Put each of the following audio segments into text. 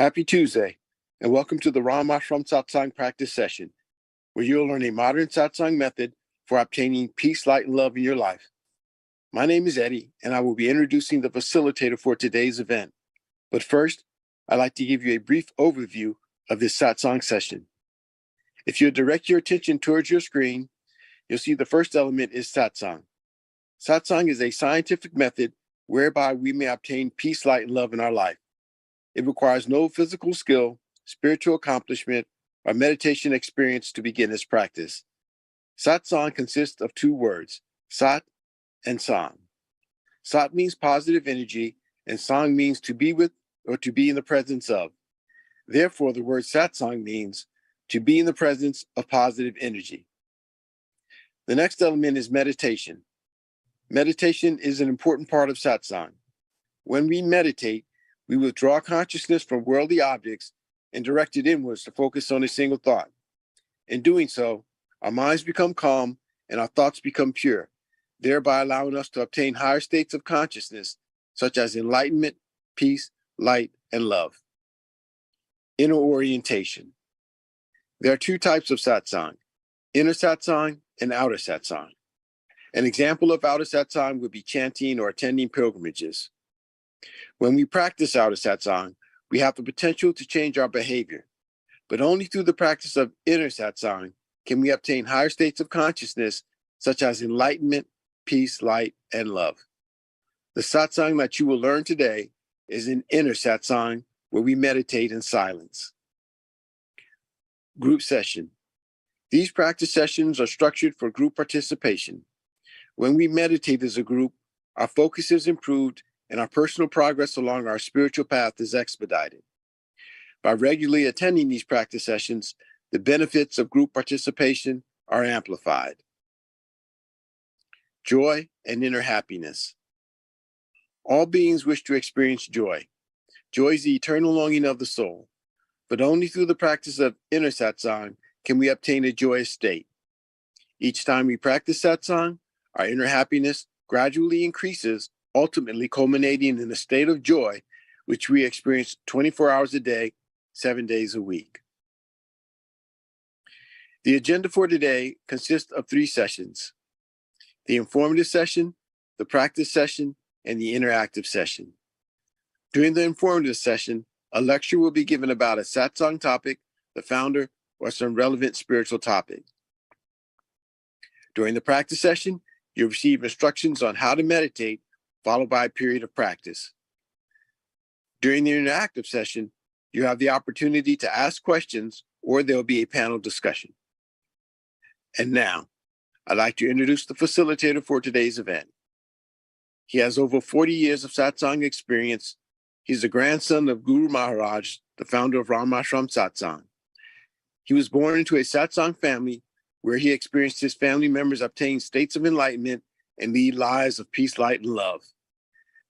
Happy Tuesday, and welcome to the Rama from Satsang practice session, where you'll learn a modern Satsang method for obtaining peace, light, and love in your life. My name is Eddie, and I will be introducing the facilitator for today's event. But first, I'd like to give you a brief overview of this Satsang session. If you direct your attention towards your screen, you'll see the first element is Satsang. Satsang is a scientific method whereby we may obtain peace, light, and love in our life. It requires no physical skill, spiritual accomplishment, or meditation experience to begin this practice. Satsang consists of two words, Sat and Sang. Sat means positive energy, and Sang means to be with or to be in the presence of. Therefore, the word Satsang means to be in the presence of positive energy. The next element is meditation. Meditation is an important part of Satsang. When we meditate, we withdraw consciousness from worldly objects and direct it inwards to focus on a single thought. In doing so, our minds become calm and our thoughts become pure, thereby allowing us to obtain higher states of consciousness, such as enlightenment, peace, light, and love. Inner orientation. There are two types of Satsang, inner Satsang and outer Satsang. An example of outer Satsang would be chanting or attending pilgrimages. When we practice outer Satsang, we have the potential to change our behavior, but only through the practice of inner Satsang can we obtain higher states of consciousness, such as enlightenment, peace, light, and love. The Satsang that you will learn today is an inner Satsang where we meditate in silence. Group session. These practice sessions are structured for group participation. When we meditate as a group, our focus is improved and our personal progress along our spiritual path is expedited. By regularly attending these practice sessions, the benefits of group participation are amplified. Joy and inner happiness. All beings wish to experience joy. Joy is the eternal longing of the soul, but only through the practice of inner Satsang can we obtain a joyous state. Each time we practice Satsang, our inner happiness gradually increases, ultimately culminating in a state of joy, which we experience 24 hours a day, 7 days a week. The agenda for today consists of 3 sessions: the informative session, the practice session, and the interactive session. During the informative session, a lecture will be given about a Satsang topic, the founder, or some relevant spiritual topic. During the practice session, you'll receive instructions on how to meditate, followed by a period of practice. During the interactive session, you have the opportunity to ask questions, or there'll be a panel discussion. And now, I'd like to introduce the facilitator for today's event. He has over 40 years of Satsang experience. He's the grandson of Guru Maharaj, the founder of Ramashram Satsang. He was born into a Satsang family where he experienced his family members obtain states of enlightenment and lead lives of peace, light, and love.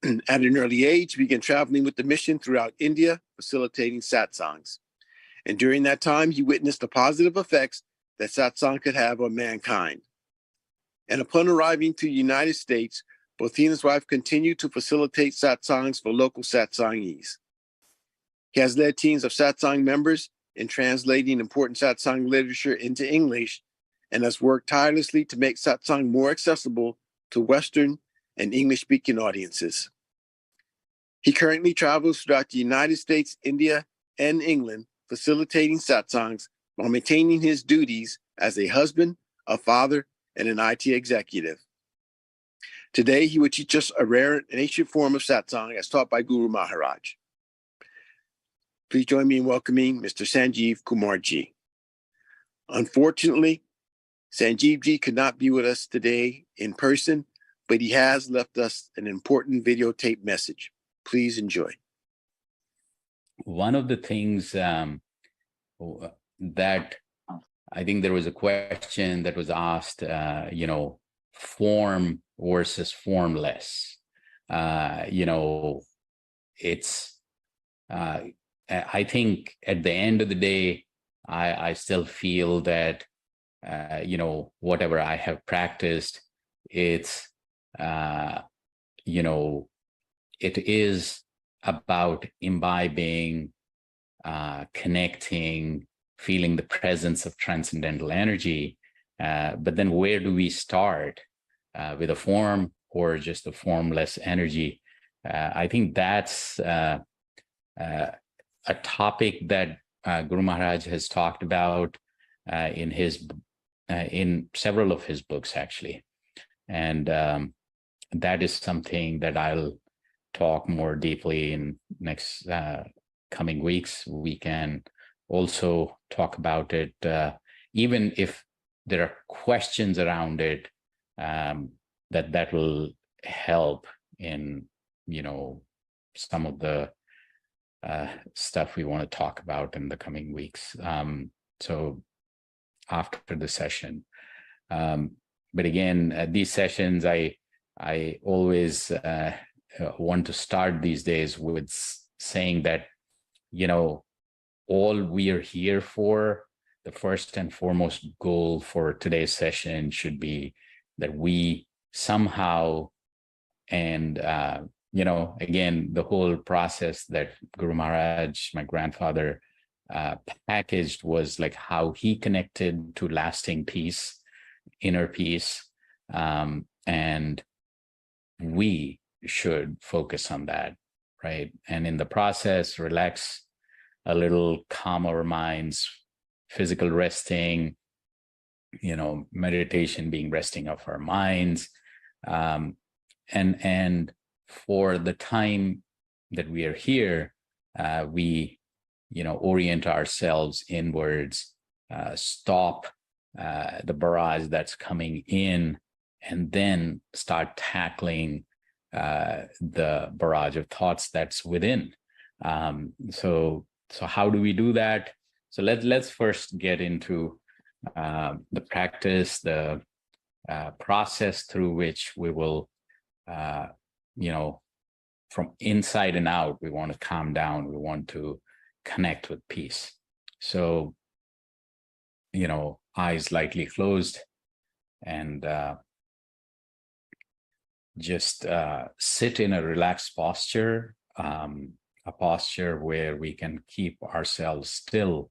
At an early age, he began traveling with the mission throughout India, facilitating satsangs. And during that time, he witnessed the positive effects that satsang could have on mankind. And upon arriving to the United States, both he and his wife continued to facilitate satsangs for local satsangis. He has led teams of satsang members in translating important satsang literature into English and has worked tirelessly to make satsang more accessible to Western and English-speaking audiences. He currently travels throughout the United States, India, and England, facilitating satsangs while maintaining his duties as a husband, a father, and an IT executive. Today, he will teach us a rare and ancient form of satsang as taught by Guru Maharaj. Please join me in welcoming Mr. Sanjeev Kumar Ji. Unfortunately, Sanjeev Ji could not be with us today in person, but he has left us an important videotape message. Please enjoy. One of the things that I think there was a question that was asked, form versus formless. I think at the end of the day, I still feel that, whatever I have practiced, it's, it is about imbibing connecting, feeling the presence of transcendental energy. But then where do we start? With a form or just a formless energy? I think that's a topic that Guru Maharaj has talked about in several of his books, actually. And that is something that I'll talk more deeply in next coming weeks. We can also talk about it, even if there are questions around it, that will help in, some of the stuff we want to talk about in the coming weeks. So after the session. But again, these sessions, I always want to start these days with saying that, all we are here for, the first and foremost goal for today's session should be that we somehow, and again, the whole process that Guru Maharaj, my grandfather, packaged was like how he connected to lasting peace, inner peace, and we should focus on that, right? And in the process, relax a little, calm our minds, physical resting, meditation being resting of our minds, and for the time that we are here, we orient ourselves inwards, stop the barrage that's coming in, and then start tackling the barrage of thoughts that's within. So how do we do that? So let's first get into the practice, the process through which we will, from inside and out, we want to calm down. We want to connect with peace. So, eyes lightly closed, and just sit in a relaxed posture, a posture where we can keep ourselves still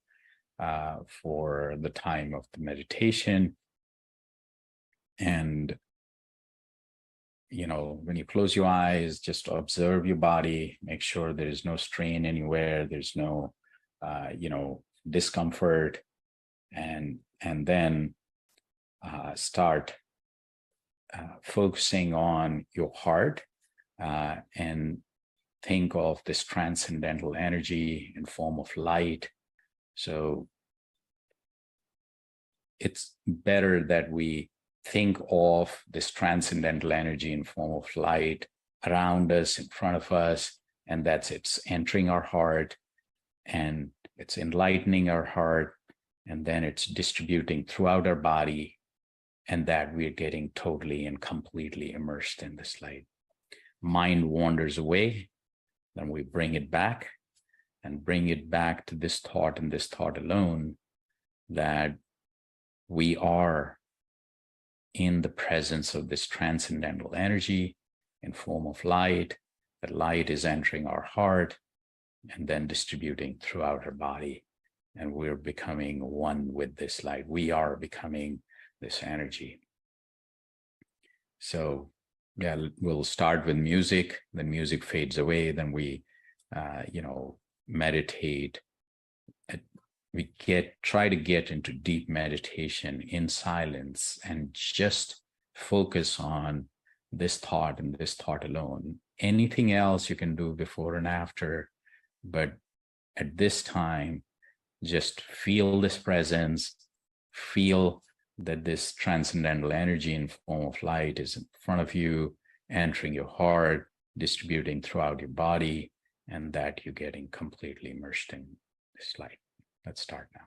for the time of the meditation. And, when you close your eyes, just observe your body, make sure there is no strain anywhere, there's no, discomfort, and then start focusing on your heart, and think of this transcendental energy in form of light. So it's better that we think of this transcendental energy in form of light around us, in front of us, and it's entering our heart, and it's enlightening our heart, and then it's distributing throughout our body, and that we're getting totally and completely immersed in this light. Mind wanders away, then we bring it back, and bring it back to this thought and this thought alone, that we are in the presence of this transcendental energy in form of light. That light is entering our heart and then distributing throughout our body, and we're becoming one with this light. We are becoming this energy. So yeah, we'll start with music, then music fades away, then we meditate. We try to get into deep meditation in silence and just focus on this thought and this thought alone. Anything else you can do before and after, but at this time, just feel this presence, feel that this transcendental energy in form of light is in front of you, entering your heart, distributing throughout your body, and that you're getting completely immersed in this light. Let's start now.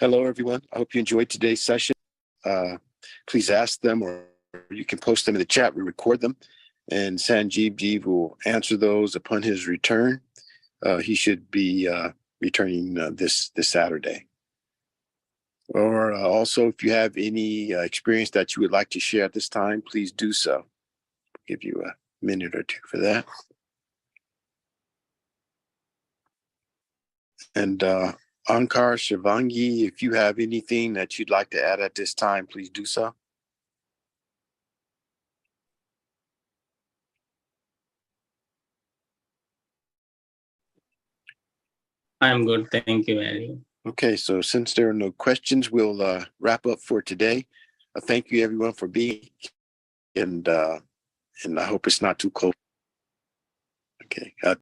Hello, everyone. I hope you enjoyed today's session. Please ask them, or you can post them in the chat. We record them, and Sanjeev Jeev will answer those upon his return. He should be returning this Saturday. Or also, if you have any experience that you would like to share at this time, please do so. I'll give you a minute or two for that. And Ankar, Shivangi, if you have anything that you'd like to add at this time, please do so. I'm good. Thank you, Eddie. Okay, so since there are no questions, we'll wrap up for today. Thank you, everyone, for being, and I hope it's not too cold. Okay.